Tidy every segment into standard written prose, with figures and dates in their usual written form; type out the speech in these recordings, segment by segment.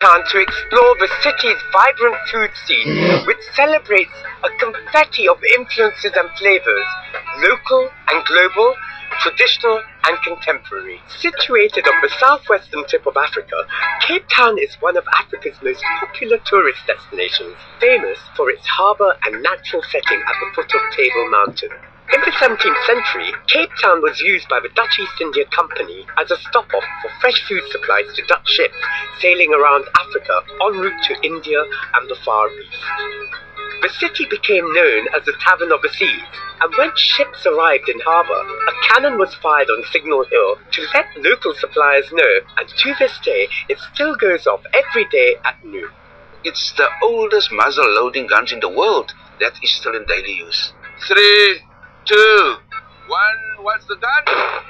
Town to explore the city's vibrant food scene, which celebrates a confetti of influences and flavors, local and global, traditional and contemporary. Situated on the southwestern tip of Africa, Cape Town is one of Africa's most popular tourist destinations, famous for its harbour and natural setting at the foot of Table Mountain. In the 17th century, Cape Town was used by the Dutch East India Company as a stop-off for fresh food supplies to Dutch ships sailing around Africa en route to India and the Far East. The city became known as the Tavern of the Seas, and when ships arrived in harbour, a cannon was fired on Signal Hill to let local suppliers know, and to this day, it still goes off every day at noon. It's the oldest muzzle loading guns in the world that is still in daily use. 3, 2, 1, what's the gun?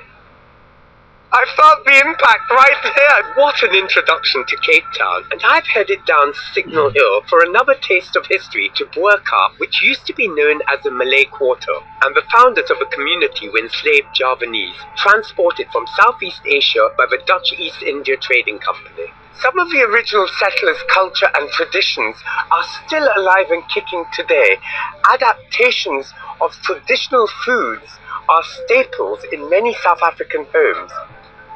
I felt the impact right there. What an introduction to Cape Town. And I've headed down Signal Hill for another taste of history to Bobotie, which used to be known as the Malay Quarter, and the founders of a community were enslaved Javanese, transported from Southeast Asia by the Dutch East India Trading Company. Some of the original settlers' culture and traditions are still alive and kicking today. Adaptations of traditional foods are staples in many South African homes.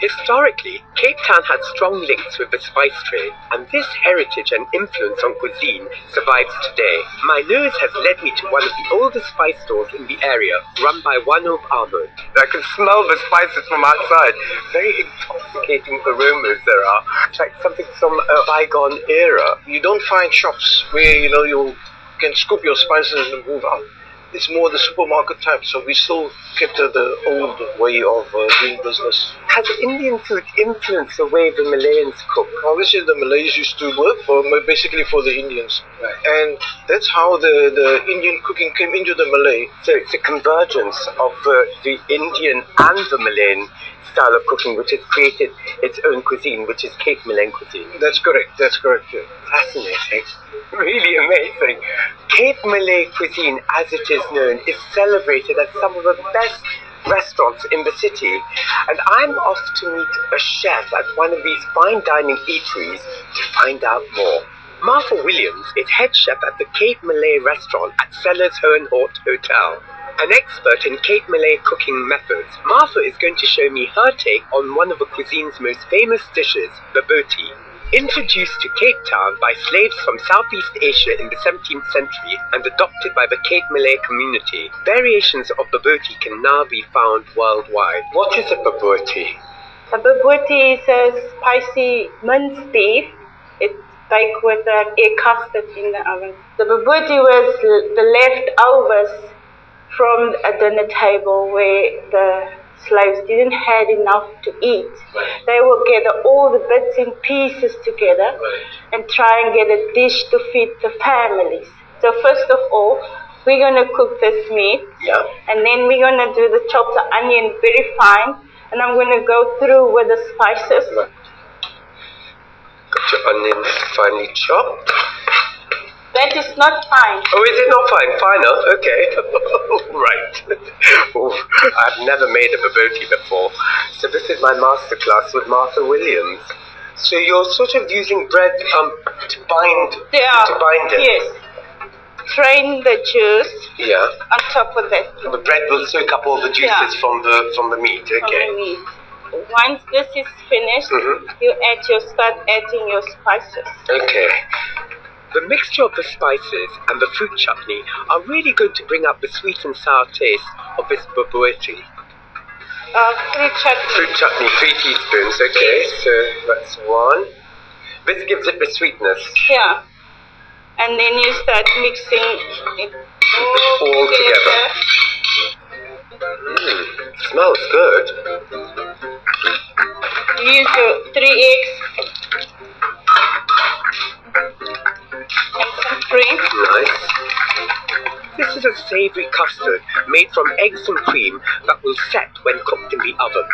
Historically, Cape Town had strong links with the spice trade, and this heritage and influence on cuisine survives today. My nose has led me to one of the oldest spice stores in the area, run by Wanob Ahmed. I can smell the spices from outside. Very intoxicating aromas there are. It's like something from a bygone era. You don't find shops where, you can scoop your spices and move out. It's more the supermarket type, so we still kept the old way of doing business. Has Indian food influenced the way the Malayans cook? Obviously, the Malays used to work basically for the Indians. Right. And that's how the Indian cooking came into the Malay. So it's a convergence of the Indian and the Malayan style of cooking, which has created its own cuisine, which is Cape Malayan cuisine. That's correct, yeah. Fascinating. Really amazing. Cape Malay cuisine, as it is known, is celebrated at some of the best restaurants in the city, and I'm off to meet a chef at one of these fine dining eateries to find out more. Martha Williams is head chef at the Cape Malay restaurant at Sellers Hohenhort Hotel. An expert in Cape Malay cooking methods, Martha is going to show me her take on one of the cuisine's most famous dishes, Bobotie. Introduced to Cape Town by slaves from Southeast Asia in the 17th century and adopted by the Cape Malay community, variations of Bobotie can now be found worldwide. What is a Bobotie? A Bobotie is a spicy minced beef. It's baked with egg custard in the oven. The Bobotie was the leftovers from a dinner table where the slaves didn't have enough to eat. Right. They would gather all the bits and pieces together and try and get a dish to feed the families. So first of all, we're going to cook this meat, and then we're going to do the chopped onion very fine, and I'm going to go through with the spices. Right. Got your onions finely chopped. That is not fine. Oh, is it not fine? Finer? Okay. Right. Oh, I've never made a Bobotie before. So this is my masterclass with Martha Williams. So you're sort of using bread to bind it? Yes. Strain the juice on top of that. The bread will soak up all the juices from the meat. Okay. From the meat. Once this is finished, you start adding your spices. Okay. The mixture of the spices and the fruit chutney are really going to bring up the sweet and sour taste of this Bobotie. Fruit chutney. Fruit chutney, 3 teaspoons, okay, so that's 1. This gives it the sweetness. Yeah. And then you start mixing it all together. Smells good. You use your 3 eggs. And some cream. Nice. This is a savoury custard made from eggs and cream that will set when cooked in the oven.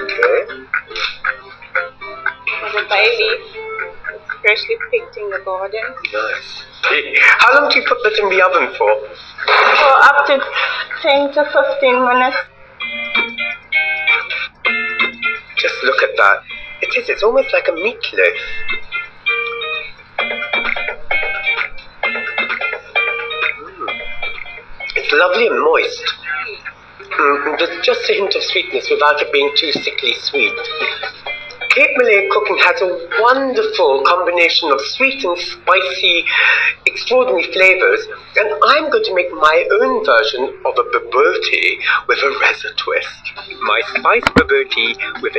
Okay. The bay leaf is freshly picked in the garden. Nice. How long do you put this in the oven for? For up to 10 to 15 minutes. look at that. It's almost like a meatloaf. It's lovely and moist. There's just a hint of sweetness without it being too sickly sweet. Cape Malay cooking has a wonderful combination of sweet and spicy, extraordinary flavors, and I'm going to make my own version of a bobotie with a reza twist. My spice bobotie with